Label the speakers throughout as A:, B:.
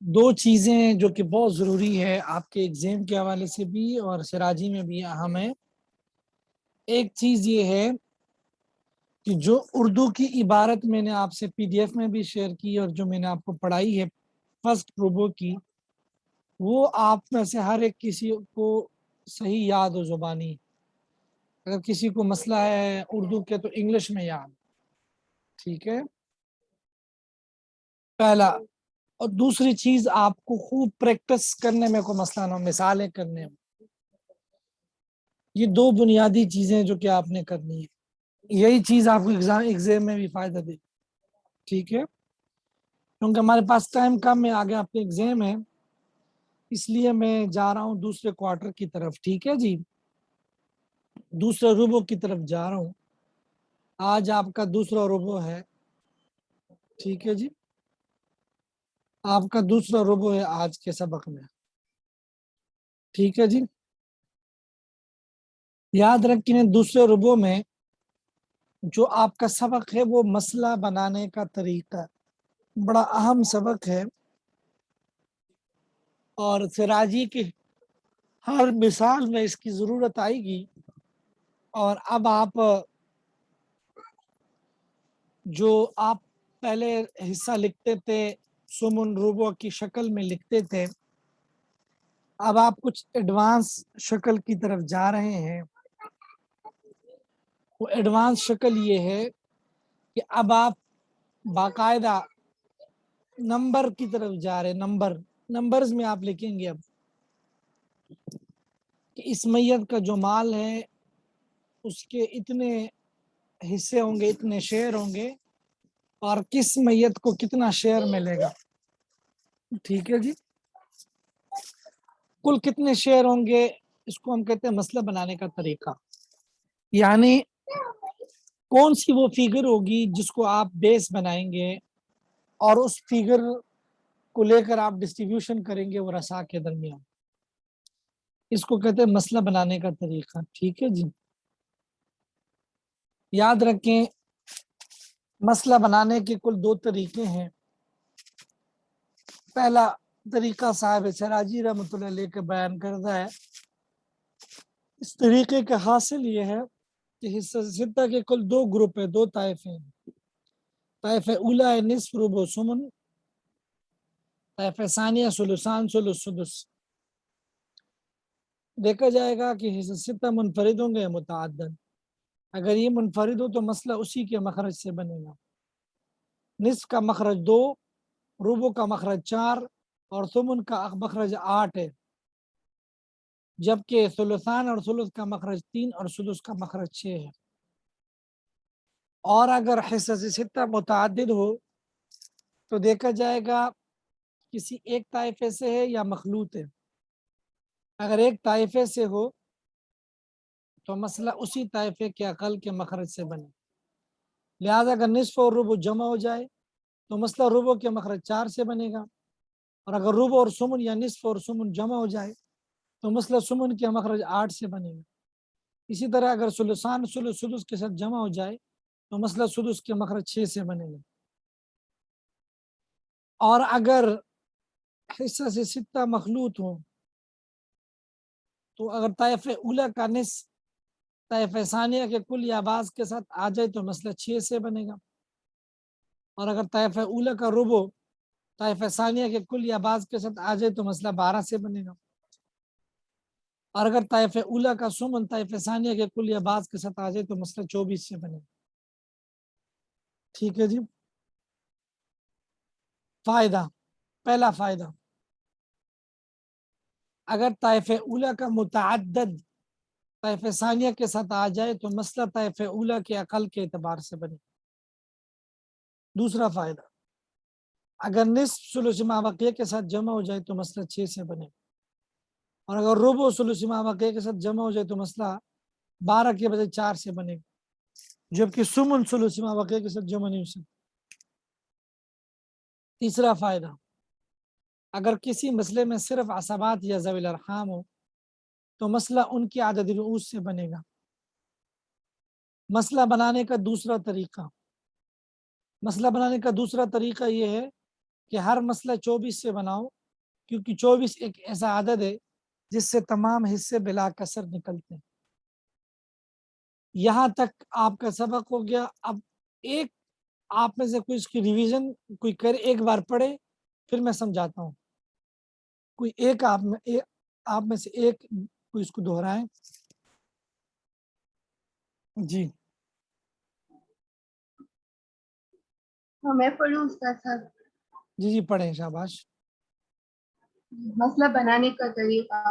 A: دو چیزیں جو کہ بہت ضروری ہے آپ کے ایگزام کے حوالے سے بھی اور سراجی میں بھی اہم ہے۔ ایک چیز یہ ہے کہ جو اردو کی عبارت میں نے آپ سے پی ڈی ایف میں بھی شیئر کی اور جو میں نے آپ کو پڑھائی ہے فرسٹ روبو کی، وہ آپ میں سے ہر ایک کسی کو صحیح یاد ہو زبانی۔ اگر کسی کو مسئلہ ہے اردو کے تو انگلش میں یاد، ٹھیک ہے، پہلا۔ اور دوسری چیز آپ کو خوب پریکٹس کرنے میں کوئی مسئلہ نہ ہو، مثالیں کرنے میں۔ یہ دو بنیادی چیزیں جو کہ آپ نے کرنی ہے، یہی چیز آپ کو ایگزام میں بھی فائدہ دے، ٹھیک ہے۔ کیونکہ ہمارے پاس ٹائم کم ہے، آگے آپ کے ایگزام ہے، اس لیے میں جا رہا ہوں دوسرے کوارٹر کی طرف، ٹھیک ہے جی، دوسرے روبو کی طرف جا رہا ہوں۔ آج آپ کا دوسرا روبو ہے، ٹھیک ہے جی، آپ کا دوسرا روبو ہے آج کے سبق میں، ٹھیک ہے جی۔ یاد رکھیں دوسرے روبو میں جو آپ کا سبق ہے وہ مسئلہ بنانے کا طریقہ، بڑا اہم سبق ہے، اور سراجی کی ہر مثال میں اس کی ضرورت آئے گی۔ اور اب آپ جو آپ پہلے حصہ لکھتے تھے سمن روبو کی شکل میں لکھتے تھے، اب آپ کچھ ایڈوانس شکل کی طرف جا رہے ہیں۔ وہ ایڈوانس شکل یہ ہے کہ اب آپ باقاعدہ نمبر کی طرف جا رہے، نمبرز میں آپ لکھیں گے اب کہ اس میت کا جو مال ہے اس کے اتنے حصے ہوں گے، اتنے شیئر ہوں گے، اور کس میت کو کتنا شیئر ملے گا، ٹھیک ہے جی۔ کل کتنے شیئر ہوں گے، اس کو ہم کہتے ہیں مسئلہ بنانے کا طریقہ، یعنی کون سی وہ فیگر ہوگی جس کو آپ بیس بنائیں گے اور اس فیگر کو لے کر آپ ڈسٹریبیوشن کریں گے وہ رسا کے درمیان، اس کو کہتے ہیں مسئلہ بنانے کا طریقہ، ٹھیک ہے جی۔ یاد رکھیں مسئلہ بنانے کے کل دو طریقے ہیں۔ پہلا طریقہ صاحب سراجی رحمۃ اللہ علیہ کے بیان کردہ ہے۔ اس طریقے کا حاصل یہ ہے کہ حصہ ستہ کے کل دو گروپ ہیں، دو طائفے ہیں۔ طائفہ اولا ہے نصف ربع سمن، طائفہ ثانیہ ثلثان ثلث سدس۔ دیکھا جائے گا کہ حصہ ستہ منفرد ہوں گے متعدد، اگر یہ منفرد ہو تو مسئلہ اسی کے مخرج سے بنے گا۔ نصف کا مخرج 2، ربع کا مخرج 4 اور ثمن کا مخرج 8 ہے، جبکہ ثلثان اور ثلث کا مخرج 3 اور سدس کا مخرج 6 ہے۔ اور اگر حصہ ستہ متعدد ہو تو دیکھا جائے گا کسی ایک طائفے سے ہے یا مخلوط ہے۔ اگر ایک طائفے سے ہو تو مسئلہ اسی طائفے کے اقل کے مخرج سے بنے، لہذا اگر نصف اور ربع جمع ہو جائے تو مسئلہ ربع کے مخرج 4 سے بنے گا، اور اگر ربع اور سمن یا نصف اور سمن جمع ہو جائے تو مسئلہ سمن کے مخرج 8 سے بنے گا۔ اسی طرح اگر ثلثان ثلث سدس کے ساتھ جمع ہو جائے تو مسئلہ سدس کے مخرج 6 سے بنے گا۔ اور اگر حصہ سے ستہ مخلوط ہو تو اگر طائفہ اولا کا نصف طائفہ ثانیہ کے کل یا بعض کے ساتھ آ جائے تو مسئلہ 6 سے بنے گا، اور اگر طائفہ اولا کا ربع طائفہ ثانیہ کے کل یا بعض کے ساتھ آ جائے تو مسئلہ 12 سے بنے گا، اور اگر طائفہ اولا کا سمن طائفہ ثانیہ کے کل یا بعض کے ساتھ آ جائے تو مسئلہ 24 سے بنے گا، ٹھیک ہے جی۔ فائدہ، پہلا فائدہ، اگر طائفہ اولا کا متعدد طائفہ ثانیہ کے ساتھ آ جائے تو مسئلہ طائفہ اولا کے اقل کے اعتبار سے بنے۔ دوسرا فائدہ، اگر نصف ثلث ما بقیہ کے ساتھ جمع ہو جائے تو مسئلہ 6 سے بنے، اور اگر ربع ثلث ما بقیہ کے ساتھ جمع ہو جائے تو مسئلہ 12 کے بجائے 4 سے بنے گا، جبکہ سمن ثلث ما بقیہ کے ساتھ جمع نہیں ہو سکتا۔ تیسرا فائدہ، اگر کسی مسئلے میں صرف عصبات یا ذوی الارحام ہو تو مسئلہ ان کی عدد رؤوس سے بنے گا۔ مسئلہ بنانے کا دوسرا طریقہ، مسئلہ بنانے کا دوسرا طریقہ یہ ہے کہ ہر مسئلہ 24 سے بناؤ، کیونکہ 24 ایک ایسا عدد ہے جس سے تمام حصے بلا کسر نکلتے ہیں۔ یہاں تک آپ کا سبق ہو گیا۔ اب ایک آپ میں سے کوئی اس کی ریویژن کوئی کرے، ایک بار پڑھے، پھر میں سمجھاتا ہوں۔ کوئی ایک آپ میں سے ایک کوئی اس کو دہرائیں۔ جی
B: میں پڑھوں استاد صاحب؟
A: جی جی پڑھیں، شاباش۔
B: مسئلہ بنانے کا طریقہ۔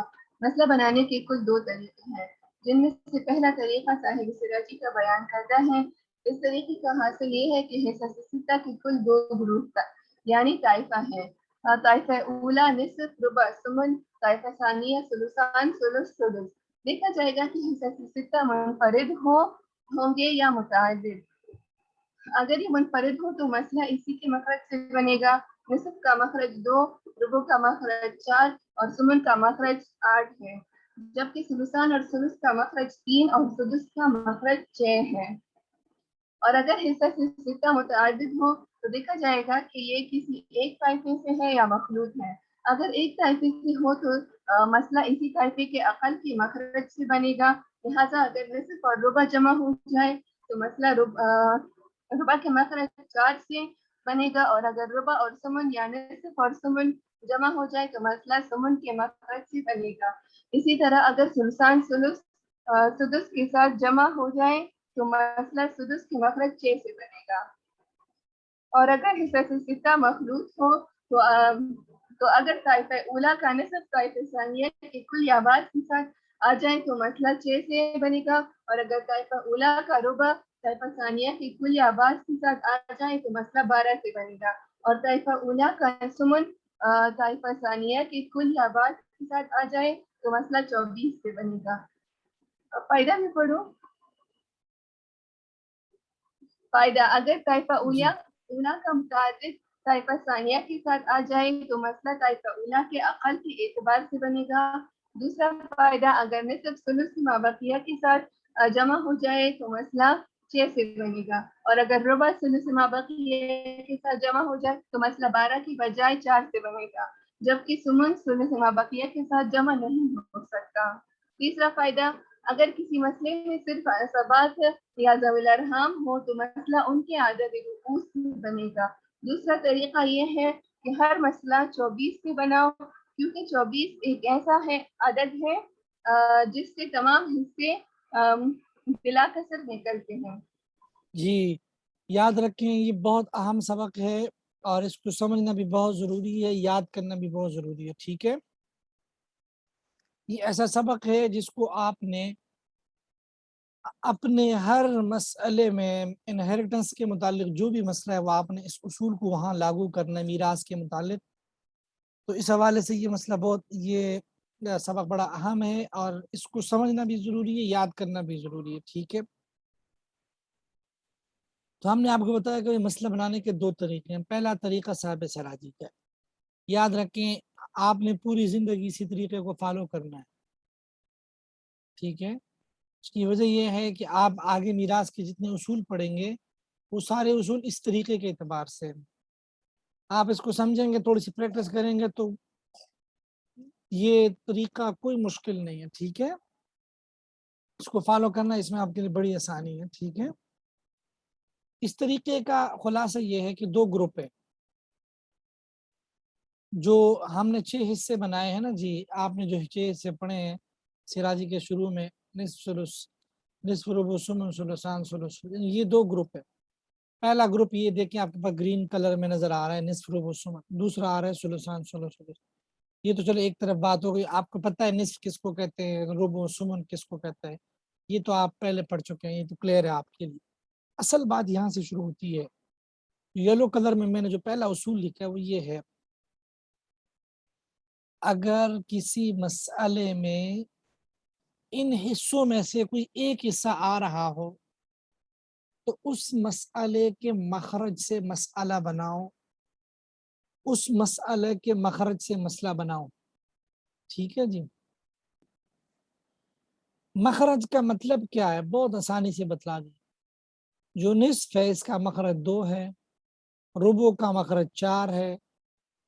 B: مسئلہ بنانے کے کل 2 طریقے ہیں، جن میں سے پہلا طریقہ صاحب سراجی کا بیان کرتا ہے۔ اس طریقے کا حاصل یہ ہے کہ حصہ ستہ کے کل 2 گروپ یعنی طائفہ ہیں۔ طائفہ اولا نصف، ربع، ثمن، طائفہ ثانیہ ثلثان، ثلث، سدس۔ دیکھا جائے گا کہ حصہ ستہ منفرد ہوں گے یا متعدد۔ اگر یہ منفرد ہو تو مسئلہ اسی کے مخرج سے بنے گا۔ نصف کا مخرج 2، ربع کا مخرج 4 اور ثمن کا مخرج 8 ہے، جبکہ ثلثان اور ثلث کا مخرج 3 اور سدس کا مخرج 6 ہے۔ اور اگر حصہ ستہ متعدد ہو تو دیکھا جائے گا کہ یہ کسی ایک طائفے سے ہے یا مخلوط ہے۔ اگر ایک طائفے سے ہو تو مسئلہ اسی طائفے کے اقل کے مخرج سے بنے گا۔ لہٰذا اگر نصف اور ربع جمع ہو جائے تو مسئلہ ربع کے مخرج 4 سے بنے گا، اور اگر ربع اور ثمن یا نصف اور ثمن جمع ہو جائے تو مسئلہ ثمن کے مخرج سے بنے گا۔ اسی طرح اگر ثلثان سدس کے ساتھ جمع ہو جائے تو مسئلہ سدس کے مخرج 6 سے بنے گا۔ اور اگر حصہ ستہ مخلوط ہو تو اگر طائفہ اولا کا نصف طائفہ ثانیہ کے کل یا بعض کے ساتھ آ جائیں تو مسئلہ 6 سے بنے گا، اور اگر طائفہ اولا کا ربع طائفہ ثانیہ کے کل یا بعض کے ساتھ آ جائیں تو مسئلہ 12 سے بنے گا، اور طائفہ اولا کا ثمن طائفہ ثانیہ کے کل یا بعض کے ساتھ آ جائے تو مسئلہ 24 سے بنے گا۔ فائدہ میں پڑھوں؟ فائدہ: اگر طائفہ اولا کا متعدد طائفہ ثانیہ کے ساتھ آ جائے تو مسئلہ طائفہ اولا کے اقل کے اعتبار سے بنے گا۔ دوسرا فائدہ: اگر نصف ثلث مابقیہ کے ساتھ جمع ہو جائے تو مسئلہ 6 سے بنے گا، اور اگر ربع ثلث مابقیہ کے ساتھ جمع ہو جائے تو مسئلہ 12 کی بجائے 4 سے بنے گا، جبکہ ثمن ثلث مابقیہ کے ساتھ جمع نہیں ہو سکتا۔ تیسرا فائدہ: اگر کسی مسئلے میں صرف عصبات یا ذوی الارحام ہو تو مسئلہ ان کے عدد رؤوس سے بنے گا۔ دوسرا طریقہ یہ ہے کہ ہر مسئلہ 24 سے بناؤ، کیونکہ 24 ایک ایسا عدد ہے جس سے تمام حصے بلا کسر نکلتے ہیں۔
A: جی یاد رکھیں، یہ بہت اہم سبق ہے اور اس کو سمجھنا بھی بہت ضروری ہے، یاد کرنا بھی بہت ضروری ہے، ٹھیک ہے؟ یہ ایسا سبق ہے جس کو آپ نے اپنے ہر مسئلے میں انہیریٹنس کے متعلق جو بھی مسئلہ ہے وہ آپ نے اس اصول کو وہاں لاگو کرنا ہے میراث کے متعلق۔ تو اس حوالے سے یہ مسئلہ یہ سبق بڑا اہم ہے اور اس کو سمجھنا بھی ضروری ہے، یاد کرنا بھی ضروری ہے، ٹھیک ہے؟ تو ہم نے آپ کو بتایا کہ مسئلہ بنانے کے 2 طریقے ہیں۔ پہلا طریقہ صاحب سراجی کا ہے، یاد رکھیں آپ نے پوری زندگی اسی طریقے کو فالو کرنا ہے، ٹھیک ہے؟ اس کی وجہ یہ ہے کہ آپ آگے میراث کے جتنے اصول پڑھیں گے وہ سارے اصول اس طریقے کے اعتبار سے آپ اس کو سمجھیں گے، تھوڑی سی پریکٹس کریں گے تو یہ طریقہ کوئی مشکل نہیں ہے، ٹھیک ہے؟ اس کو فالو کرنا اس میں آپ کے لیے بڑی آسانی ہے، ٹھیک ہے؟ اس طریقے کا خلاصہ یہ ہے کہ 2 گروپ ہیں جو ہم نے 6 حصے بنائے ہیں نا جی، آپ نے جو 6 حصے پڑھے ہیں سراجی کے شروع میں، نصف ثلث، نصف ربع، ثمن، ثلثان، ثلث، یہ 2 گروپ ہے۔ پہلا گروپ یہ دیکھیں آپ کے پاس گرین کلر میں نظر آ رہا ہے، نصف ربع ثمن، دوسرا آ رہا ہے ثلثان ثلث ثلث۔ یہ تو چلو ایک طرف بات ہو گئی، آپ کو پتہ ہے نصف کس کو کہتے ہیں، ربع ثمن کس کو کہتا ہے، یہ تو آپ پہلے پڑھ چکے ہیں، یہ تو کلیئر ہے آپ کے لیے۔ اصل بات یہاں سے شروع ہوتی ہے، یلو کلر میں نے جو پہلا اصول لکھا ہے وہ یہ ہے، اگر کسی مسئلے میں ان حصوں میں سے کوئی ایک حصہ آ رہا ہو تو اس مسئلے کے مخرج سے مسئلہ بناؤ، اس مسئلے کے مخرج سے مسئلہ بناؤ، ٹھیک ہے جی؟ مخرج کا مطلب کیا ہے؟ بہت آسانی سے بتلا دیں، جو نصف ہے اس کا مخرج 2 ہے، ربع کا مخرج 4 ہے،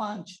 A: 5।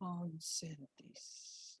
A: 37,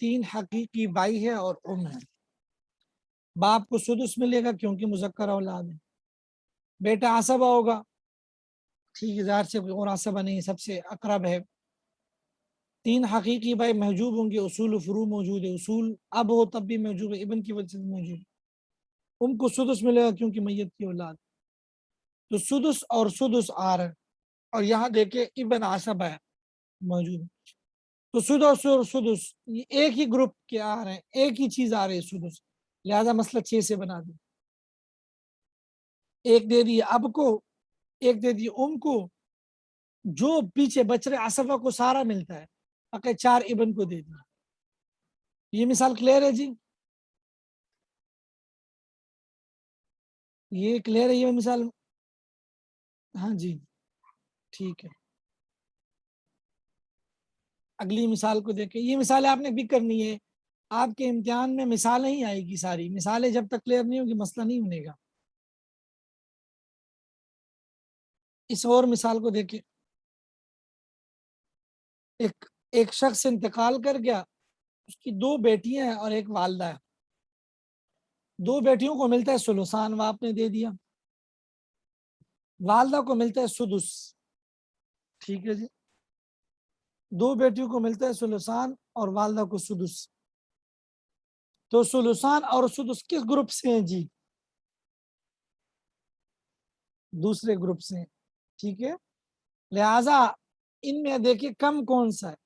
A: 3 حقیقی بھائی ہے اور ہے. باپ کو سدس ملے گا کیونکہ مذکر اولاد ہے. بیٹا عصبہ ہوگا، ٹھیک ہے، ظاہر سے کوئی اور عصبہ نہیں، سب سے اقرب ہے. 3 حقیقی بھائی محجوب ہوں گے، اصول و فروع موجود ہے. اصول اب ہو تب بھی موجود ہے، ابن کی وجہ سے موجود ہے. کو سدس ملے گا کیونکہ میت کی اولاد. تو سدس اور سدس آ رہا ہے، اور یہاں دیکھیں ابن عصبہ ہے موجود ہے. تو سدس اور سدس یہ ایک ہی گروپ کے آ رہے ہیں، ایک ہی چیز آ رہی ہے سدس، لہذا مسئلہ 6 سے بنا دیں. ایک دے دیے اب کو، ایک دے دیے کو، جو پیچھے بچ رہے عصبہ کو سارا ملتا ہے، اگر 4 ابن کو دے دیا. یہ مثال کلیئر ہے جی؟ یہ کلیئر ہے یہ مثال؟ ہاں جی ٹھیک ہے. اگلی مثال کو دیکھیں. یہ مثالیں آپ نے بھی کرنی ہے، آپ کے امتحان میں مثالیں ہی آئے گی. ساری مثالیں جب تک کلیئر نہیں ہوگی مسئلہ نہیں بنے گا. اس اور مثال کو دیکھیں. ایک شخص انتقال کر گیا، اس کی 2 بیٹیاں ہیں اور ایک والدہ ہے. 2 بیٹیوں کو ملتا ہے ثلثان، وہ آپ نے دے دیا. والدہ کو ملتا ہے سدس، ٹھیک ہے جی. 2 بیٹیوں کو ملتا ہے ثلثان اور والدہ کو سدس. تو ثلثان اور سدس کس گروپ سے ہیں جی؟ دوسرے گروپ سے ہیں، ٹھیک ہے. لہذا ان میں دیکھیں کم کون سا ہے؟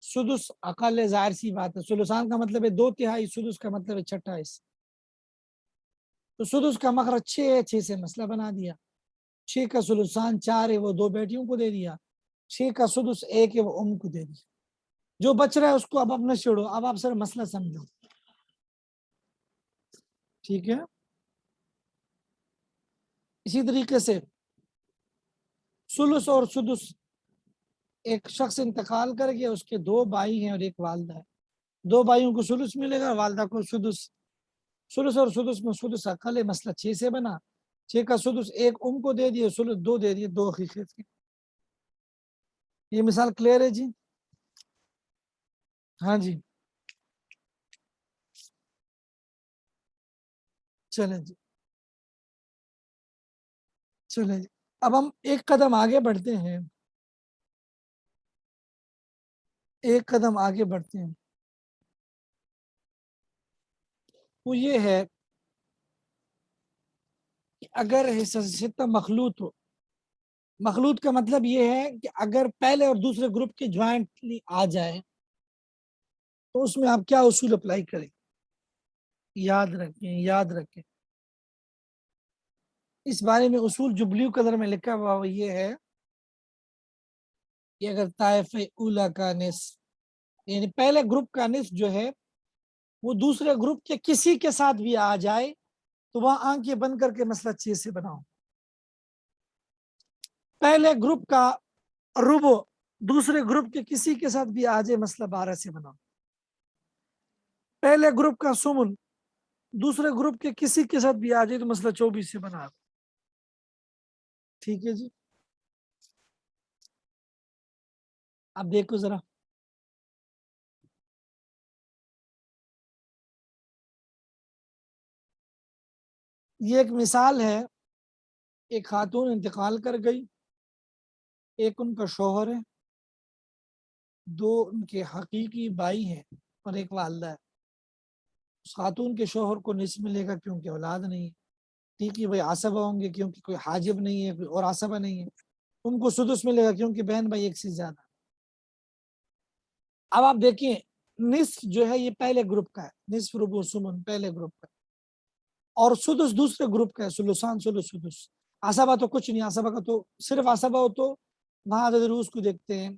A: سدس اقل ہے، ظاہر سی بات ہے. ثلثان کا مطلب ہے 2/3، سدس کا مطلب ہے 1/6. تو سدس کا مخرج 6 ہے، 6 سے مسئلہ بنا دیا. 6 کا ثلثان 4 ہے، وہ 2 بیٹیوں کو دے دیا. 6 کا سدس 1 ہے، وہ کو دے دیا. جو بچ رہا ہے اس کو اب اپنا چھوڑو، اب آپ سر مسئلہ سمجھو، ٹھیک ہے. اسی طریقے سے ثلث اور سدس، ایک شخص انتقال کر گیا، اس کے 2 بھائی ہیں اور ایک والدہ ہے. 2 بھائیوں کو ثلث ملے گا، والدہ کو سدس. ثلث اور سدس میں سدس اقل ہے، مسئلہ 6 سے بنا. 6 کا سدس 1 کو دے دیے، ثلث 2 دے دیے، 2 حقیقت کے. یہ مثال کلیئر ہے جی؟ ہاں جی چلیں جی، چلیں جی. اب ہم ایک قدم آگے بڑھتے ہیں، ایک قدم آگے بڑھتے ہیں. وہ یہ ہے کہ اگر حصہ مخلوط ہو، مخلوط کا مطلب یہ ہے کہ اگر پہلے اور دوسرے گروپ کے جوائنٹلی آ جائے تو اس میں آپ کیا اصول اپلائی کریں؟ یاد رکھیں، یاد رکھیں. اس بارے میں اصول جو بلیو کلر میں لکھا ہوا وہ یہ ہے کہ اگر طائف اولا کا نصف، یعنی پہلے گروپ کا نصف جو ہے وہ دوسرے گروپ کے کسی کے ساتھ بھی آ جائے تو وہاں آنکھیں بند کر کے مسئلہ 6 سے بناؤ. پہلے گروپ کا ربو دوسرے گروپ کے کسی کے ساتھ بھی آ جائے، مسئلہ 12 سے بناؤ. پہلے گروپ کا سمن دوسرے گروپ کے کسی کے ساتھ بھی آ جائے تو مسئلہ 24 سے بنا. ٹھیک ہے جی. اب دیکھو ذرا، یہ ایک مثال ہے. ایک خاتون انتقال کر گئی، ایک ان کا شوہر ہے، 2 ان کے حقیقی بھائی ہیں اور ایک والدہ ہے. اس خاتون کے شوہر کو نصف ملے گا کیونکہ اولاد نہیں ہے. ٹھیک ہے بھائی، عصبہ ہوں گے کیونکہ کوئی حاجب نہیں ہے، کوئی اور عصبہ نہیں ہے. ان کو سدس ملے گا کیونکہ بہن بھائی ایک سے زیادہ. اب آپ دیکھیں نصف جو ہے یہ پہلے گروپ کا ہے، نصف ربع سمن پہلے گروپ کا، اور سدس دوسرے گروپ کا ہے، ثلثان ثلث سدس. عصبہ تو کچھ نہیں، عصبہ کا تو صرف عصبہ ہو تو وہاں عدد روز کو دیکھتے ہیں،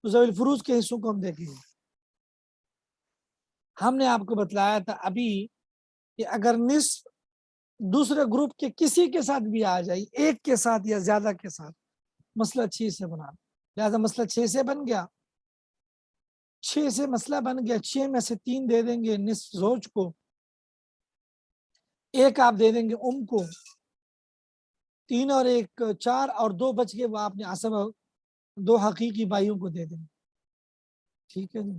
A: تو ذوی الفروض کے حصوں کو ہم دیکھیں گے. ہم نے آپ کو بتلایا تھا ابھی کہ اگر نصف دوسرے گروپ کے کسی کے ساتھ بھی آ جائے، ایک کے ساتھ یا زیادہ کے ساتھ، مسئلہ 6 سے بنا. لہذا مسئلہ 6 سے بن گیا. 6 سے مسئلہ بن گیا. 6 میں سے 3 دے دیں گے نصف زوج کو، 1 آپ دے دیں گے کو، 3 اور 1 4 اور 2 بچ گئے، وہ آپ نے عصبہ 2 حقیقی بھائیوں کو دے دیں. ٹھیک ہے جی.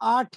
A: 8,